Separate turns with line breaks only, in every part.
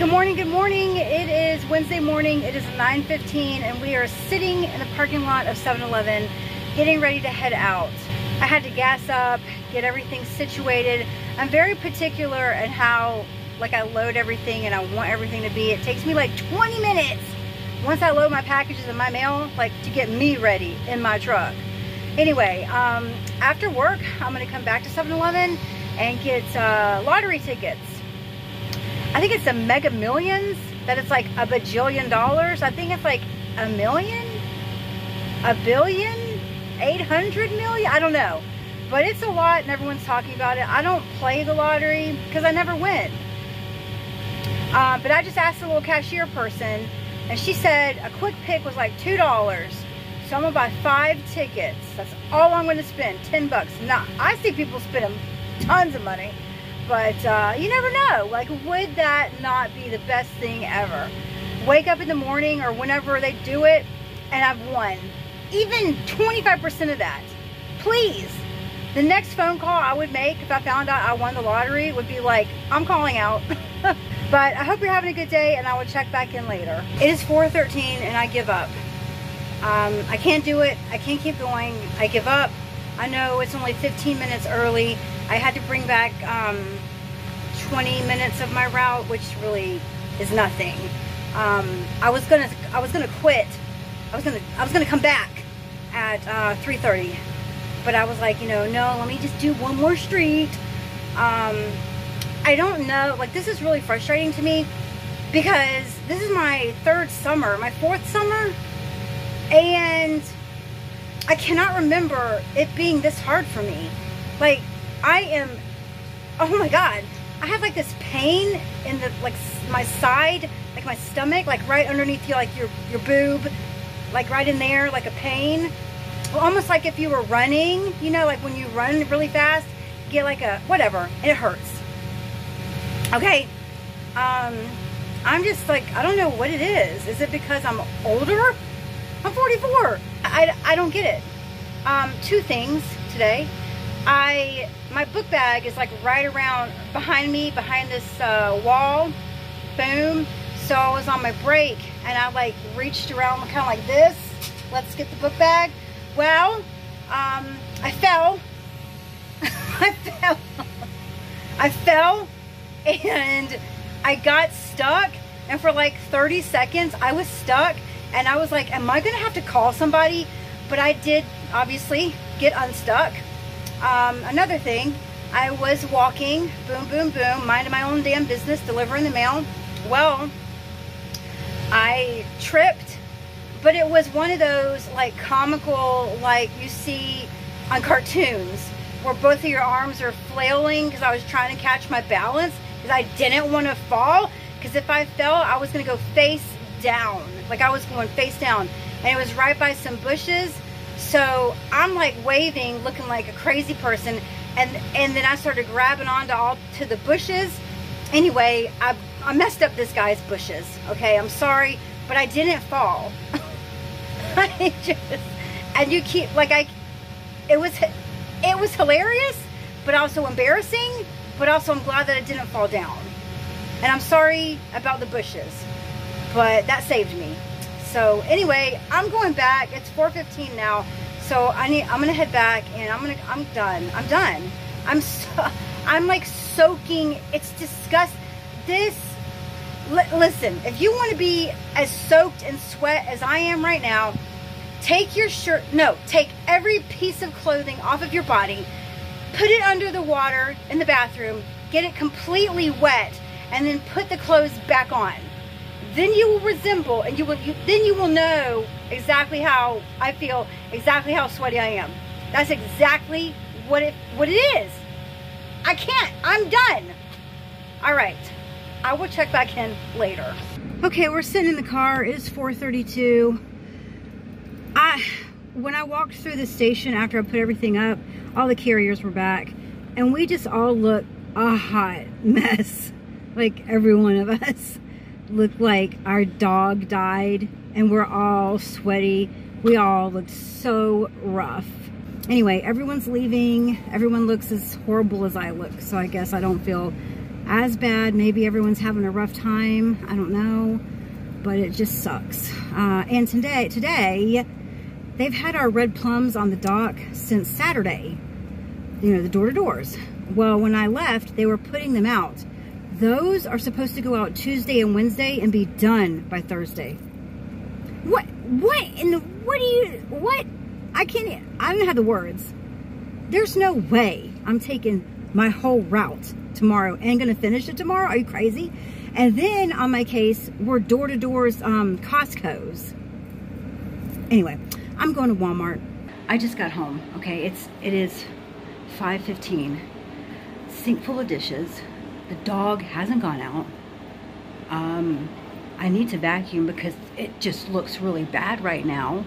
Good morning, good morning. It is Wednesday morning. It is 9:15 and we are sitting in the parking lot of 7-Eleven getting ready to head out. I had to gas up, get everything situated. I'm very particular in how I load everything and I want everything to be. It takes me like 20 minutes once I load my packages in my mail, to get me ready in my truck. Anyway, after work, I'm gonna come back to 7-Eleven and get lottery tickets. I think it's the Mega Millions, that it's like $1 bajillion. I think it's like a million, $1 billion, 800 million, I don't know. But it's a lot and everyone's talking about it. I don't play the lottery because I never win. But I just asked the little cashier person and she said a quick pick was like $2. So I'm gonna buy 5 tickets. That's all I'm gonna spend, 10 bucks. Now, I see people spending tons of money. But you never know, would that not be the best thing ever? Wake up in the morning or whenever they do it and I've won. Even 25% of that. Please. The next phone call I would make if I found out I won the lottery would be like, I'm calling out. But I hope you're having a good day and I will check back in later. It is 4:13 and I give up. I can't do it. I can't keep going. I give up. I know it's only 15 minutes early. I had to bring back 20 minutes of my route, which really is nothing. I was gonna quit. I was gonna come back at 3:30, but I was like, no, let me just do one more street. I don't know. This is really frustrating to me because this is my 3rd summer, my 4th summer, and I cannot remember it being this hard for me. I am, oh my God, I have this pain in the, my side, my stomach, right underneath you, your boob, right in there, a pain. Well, almost like if you were running, when you run really fast, you get a, whatever, and it hurts. Okay, I'm just I don't know what it is. Is it because I'm older? I'm 44. I don't get it. 2 things today. My book bag is right around behind me, behind this wall. Boom. So I was on my break and I reached around kind of like this. Let's get the book bag. Well, I fell. I fell and I got stuck, and for 30 seconds I was stuck and I was like, am I gonna have to call somebody? But I did obviously get unstuck. Another thing, I was walking, boom, boom, boom, minding my own damn business, delivering the mail. Well, I tripped, but it was one of those comical, you see on cartoons, where both of your arms are flailing because I was trying to catch my balance because I didn't want to fall, because if I fell, I was going to go face down. I was going face down, and it was right by some bushes. So I'm waving, looking like a crazy person, and then I started grabbing onto the bushes. Anyway, I messed up this guy's bushes. Okay, I'm sorry, but I didn't fall. And you keep it was hilarious, but also embarrassing, but also I'm glad that I didn't fall down. And I'm sorry about the bushes, but that saved me. So anyway, I'm going back. It's 4:15 now. So I'm gonna head back and I'm done. I'm done. I'm soaking. It's disgusting. Listen, if you want to be as soaked in sweat as I am right now, take your shirt, take every piece of clothing off of your body, put it under the water in the bathroom, get it completely wet, and then put the clothes back on. Then you will resemble, and then you will know exactly how I feel, exactly how sweaty I am. That's exactly what it is. I can't. I'm done. All right. I will check back in later. Okay, we're sitting in the car. It is 4:32. When I walked through the station after I put everything up, all the carriers were back, and we just all look a hot mess. Every one of us looked like our dog died, and we're all sweaty. We all looked so rough. Anyway, everyone's leaving. Everyone looks as horrible as I look, so I guess I don't feel as bad. Maybe everyone's having a rough time. I don't know, but it just sucks. And today, they've had our red plums on the dock since Saturday. You know, the door-to-doors. Well, when I left, they were putting them out. Those are supposed to go out Tuesday and Wednesday and be done by Thursday. What I don't have the words. There's no way I'm taking my whole route tomorrow and gonna finish it tomorrow. Are you crazy? And then on my case, we're door-to-doors, Costco's. Anyway, I'm going to Walmart. I just got home, okay? It is 5:15. Sink full of dishes. The dog hasn't gone out. I need to vacuum because it just looks really bad right now.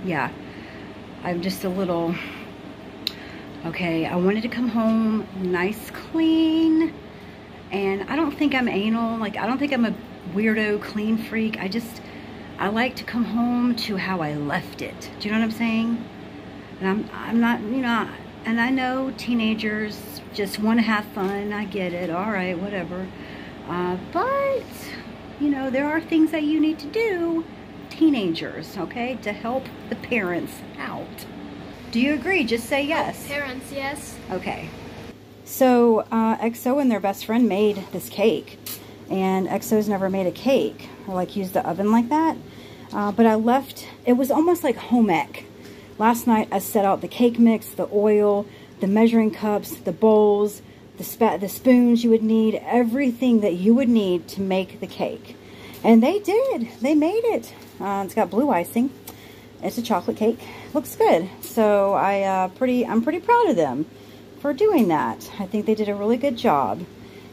Yeah, I'm just a little, okay, I wanted to come home nice, clean, and I don't think I'm anal, like, I don't think I'm a weirdo clean freak. I like to come home to how I left it. Do you know what I'm saying? And I'm not, you know, and I know teenagers just want to have fun. I get it. All right, whatever. But, you know, there are things that you need to do, teenagers, okay, to help the parents out. Do you agree? Just say yes.
Parents, yes.
Okay. So, XO and their best friend made this cake. And XO's never made a cake or, like, used the oven like that. But I left, it was almost like home ec. Last night, I set out the cake mix, the oil, the measuring cups, the bowls, the spoons you would need, everything that you would need to make the cake. And they did. They made it. It's got blue icing. It's a chocolate cake. Looks good. So I'm pretty proud of them for doing that. I think they did a really good job.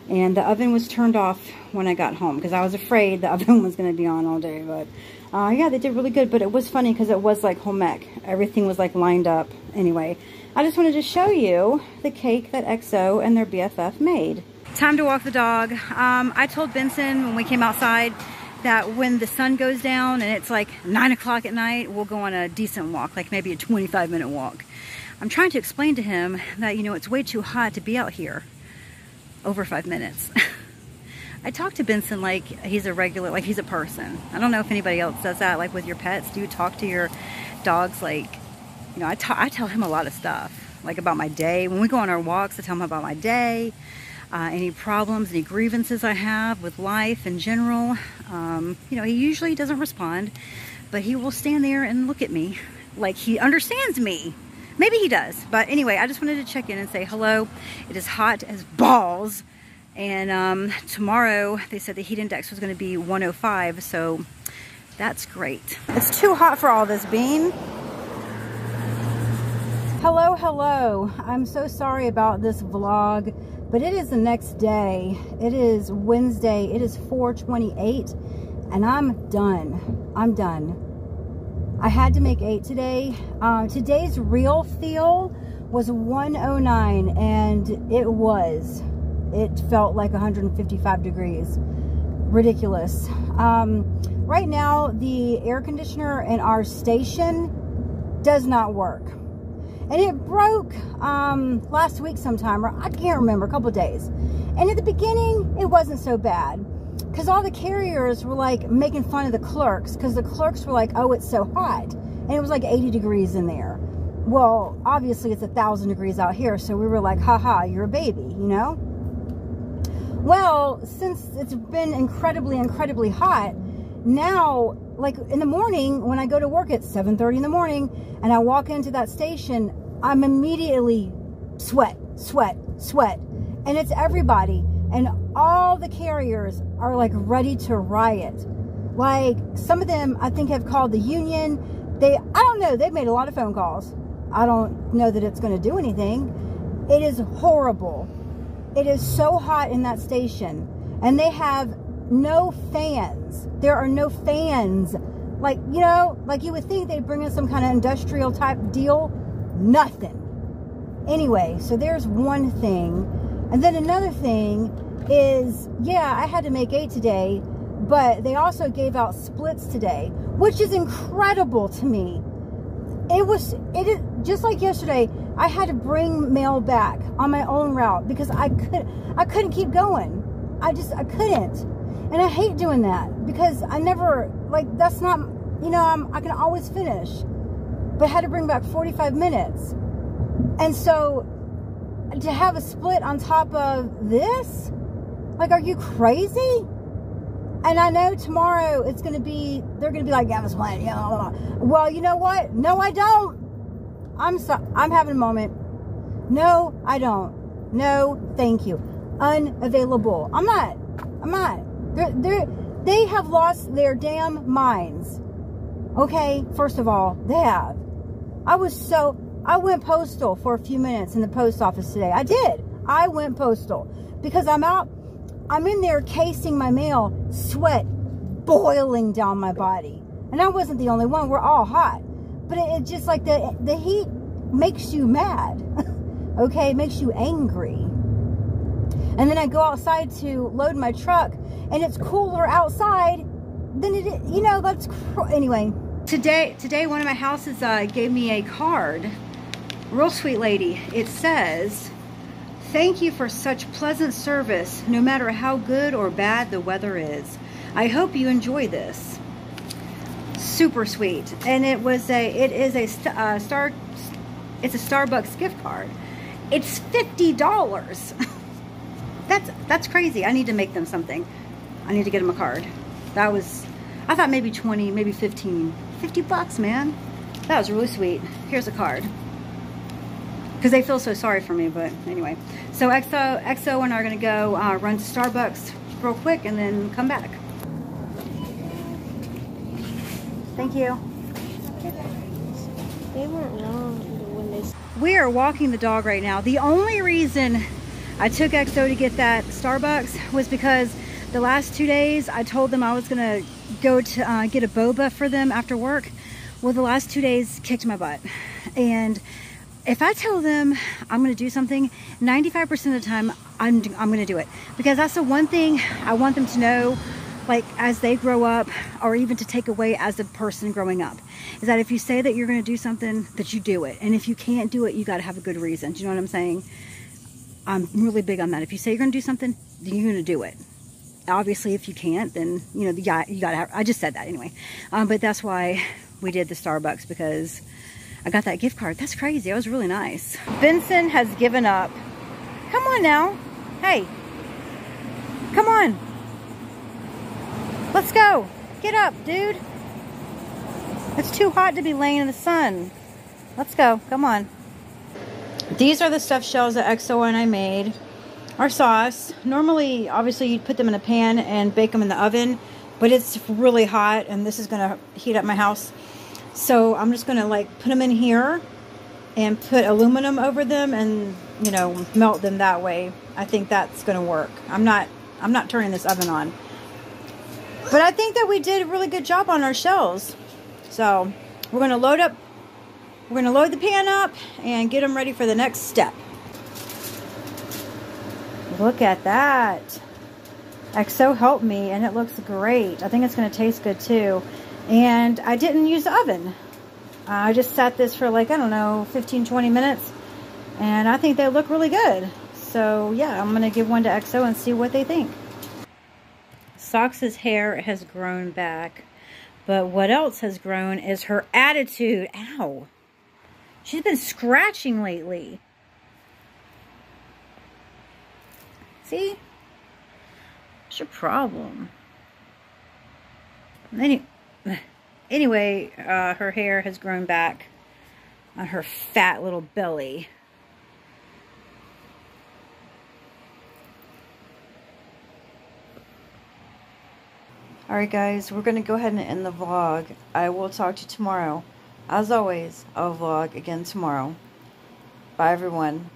And the oven was turned off when I got home because I was afraid the oven was going to be on all day. But yeah, they did really good. But it was funny because it was like home ec. Everything was like lined up. Anyway, I just wanted to show you the cake that XO and their BFF made. Time to walk the dog. I told Benson when we came outside that when the sun goes down and it's like 9 o'clock at night, we'll go on a decent walk, like maybe a 25-minute walk. I'm trying to explain to him that, you know, it's way too hot to be out here over 5 minutes. I talk to Benson like he's a regular, like he's a person. I don't know if anybody else does that, like with your pets. Do you talk to your dogs like, you know, I tell him a lot of stuff, like about my day. When we go on our walks, I tell him about my day, any problems, any grievances I have with life in general. You know, he usually doesn't respond, but he will stand there and look at me like he understands me. Maybe he does. But anyway, I just wanted to check in and say hello. It is hot as balls. And tomorrow, they said the heat index was going to be 105, so that's great. It's too hot for all this, Bean. Hello, hello. I'm so sorry about this vlog, but it is the next day. It is Wednesday. It is 4:28, and I'm done. I'm done. I had to make 8 today. Today's real feel was 109, and it felt like 155 degrees. Ridiculous. Right now, the air conditioner in our station does not work. And it broke last week sometime, or I can't remember, a couple days. And at the beginning, it wasn't so bad, because all the carriers were like making fun of the clerks, because the clerks were like, oh, it's so hot. And it was like 80 degrees in there. Well, obviously it's 1,000 degrees out here, so we were like, haha, you're a baby, you know? Well, since it's been incredibly, incredibly hot, now, like in the morning, when I go to work at 7:30 in the morning, and I walk into that station, I'm immediately sweat. And it's everybody. And all the carriers are like ready to riot. Like some of them, I think, have called the union. I don't know, they've made a lot of phone calls. I don't know that it's going to do anything. It is horrible. It is so hot in that station. And they have no fans. There are no fans. Like, you know, like you would think they'd bring us some kind of industrial type deal. Nothing. Anyway, so there's one thing. And then another thing is, yeah, I had to make 8 today, but they also gave out splits today, which is incredible to me. just like yesterday, I had to bring mail back on my own route because I couldn't keep going. I couldn't. And I hate doing that because I never, like, that's not, you know, I can always finish. But I had to bring back 45 minutes. And so to have a split on top of this, like, are you crazy? And I know tomorrow it's going to be, they're going to be like, yeah, I was playing, yeah, blah, blah, blah. Well, you know what? No, I don't. I'm having a moment. No, I don't. No, thank you. Unavailable. I'm not. They have lost their damn minds. Okay, first of all, they have. I went postal for a few minutes in the post office today. I did. I went postal because I'm in there casing my mail, sweat boiling down my body. And I wasn't the only one. We're all hot. But it just like the heat makes you mad. Okay, it makes you angry. And then I go outside to load my truck and it's cooler outside than it is, you know, anyway. Today one of my houses gave me a card. Real sweet lady. It says, "Thank you for such pleasant service, no matter how good or bad the weather is. I hope you enjoy this." Super sweet. And it is a Starbucks gift card. It's $50. That's crazy. I need to make them something. I need to get them a card. I thought maybe 20, maybe 15. $50, man. That was really sweet. Here's a card. Because they feel so sorry for me, but anyway. So XO and I are going to go run to Starbucks real quick and then come back. Thank you.
They weren't wrong when they...
We are walking the dog right now. The only reason I took XO to get that Starbucks was because the last 2 days I told them I was going to go to get a boba for them after work. Well, the last 2 days kicked my butt. And if I tell them I'm going to do something, 95% of the time I'm going to do it. Because that's the one thing I want them to know, like as they grow up, or even to take away as a person growing up, is that if you say that you're going to do something, that you do it. And if you can't do it, you got to have a good reason. Do you know what I'm saying? I'm really big on that. If you say you're going to do something, then you're going to do it. Obviously, if you can't, then, you know, you got to have, I just said that anyway. But that's why we did the Starbucks, because I got that gift card. That's crazy. It was really nice. Benson has given up. Come on now. Hey. Come on. Let's go. Get up, dude. It's too hot to be laying in the sun. Let's go. Come on. These are the stuffed shells that XO and I made. Our sauce. Normally, obviously, you'd put them in a pan and bake them in the oven, but it's really hot, and this is going to heat up my house. So I'm just going to like put them in here and put aluminum over them and, you know, melt them that way. I think that's going to work. I'm not turning this oven on. But I think that we did a really good job on our shells. So we're going to load the pan up and get them ready for the next step. Look at that. XO helped me and it looks great. I think it's going to taste good too. And I didn't use the oven. I just sat this for like, I don't know, 15-20 minutes. And I think they look really good. So yeah, I'm going to give one to XO and see what they think. Socks's hair has grown back. But what else has grown is her attitude. Ow. She's been scratching lately. See? What's your problem? Anyway, her hair has grown back on her fat little belly. Alright guys, we're going to go ahead and end the vlog. I will talk to you tomorrow. As always, I'll vlog again tomorrow. Bye everyone.